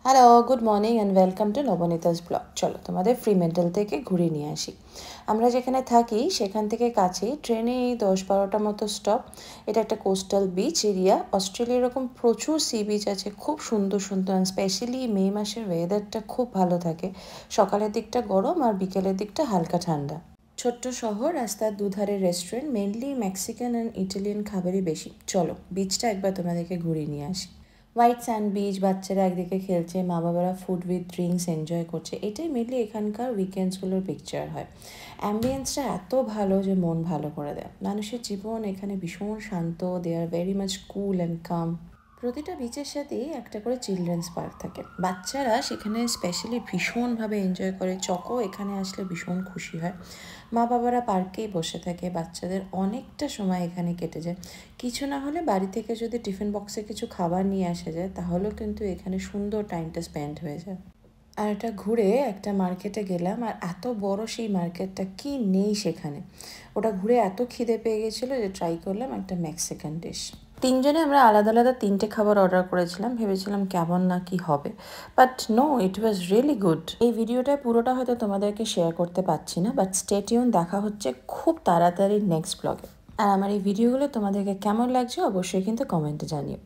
Hello, good morning and welcome to Nabanita's blog. চলো তোমাদের free mental থেকে ঘুরিয়ে নিয়ে আসি। আমরা যেখানে থাকি সেখান থেকে কাছেই ট্রেনে এই 10-12টা মতো স্টপ। এটা একটা কোস্টাল বিচ এরিয়া। অস্ট্রেলিয়া এরকম প্রচুর সি বিচ আছে, খুব সুন্দর সুন্দর। অ্যান্ড স্পেশালি মে মাসের ওয়েদারটা খুব ভালো থাকে। সকালের দিকটা গরম আর বিকেলের দিকটা হালকা ঠান্ডা। ছোট্ট শহর, রাস্তার দুধারে restaurant, mainly Mexican and Italian খাবারই বেশি। চলো বিচটা একবার তোমাদেরকে ঘুরিয়ে নিয়ে আসি। হোয়াইট স্যান্ড বিচ, বাচ্চারা একদিকে খেলছে, মা বাবারা ফুড উইথ ড্রিঙ্কস এনজয় করছে। এটাই মেনলি এখানকার উইকেন্ডসগুলোর পিকচার হয়। অ্যাম্বিয়েন্সটা এত ভালো যে মন ভালো করে দেয়। মানুষের জীবন এখানে ভীষণ শান্ত, they are very much cool and calm. প্রতিটা বিচের সাথেই একটা করে চিলড্রেন্স পার্ক থাকে। বাচ্চারা সেখানে স্পেশালি ভীষণভাবে এনজয় করে। চকো এখানে আসলে ভীষণ খুশি হয়। মা বাবারা পার্কেই বসে থাকে, বাচ্চাদের অনেকটা সময় এখানে কেটে যায়। কিছু না হলে বাড়ি থেকে যদি টিফিন বক্সে কিছু খাবার নিয়ে আসা যায় তাহলেও কিন্তু এখানে সুন্দর টাইমটা স্পেন্ড হয়ে যায়। আর এটা ঘুরে একটা মার্কেটে গেলাম, আর এত বড় সেই মার্কেটটা, কি নেই সেখানে। ওটা ঘুরে এত খিদে পেয়ে গেছিলো যে ট্রাই করলাম একটা মেক্সিকান ডিশ। তিনজনে আমরা আলাদা আলাদা তিনটে খাবার অর্ডার করেছিলাম, ভেবেছিলাম কেমন না কি হবে, but no, it was really good. এই ভিডিওটা পুরোটা হয়তো তোমাদেরকে শেয়ার করতে পারছি না, বাট স্টে টিউন, দেখা হচ্ছে খুব তাড়াতাড়ি নেক্সট ব্লগে। আর আমার এই ভিডিওগুলো তোমাদেরকে কেমন লাগছে অবশ্যই কিন্তু কমেন্টে জানিও।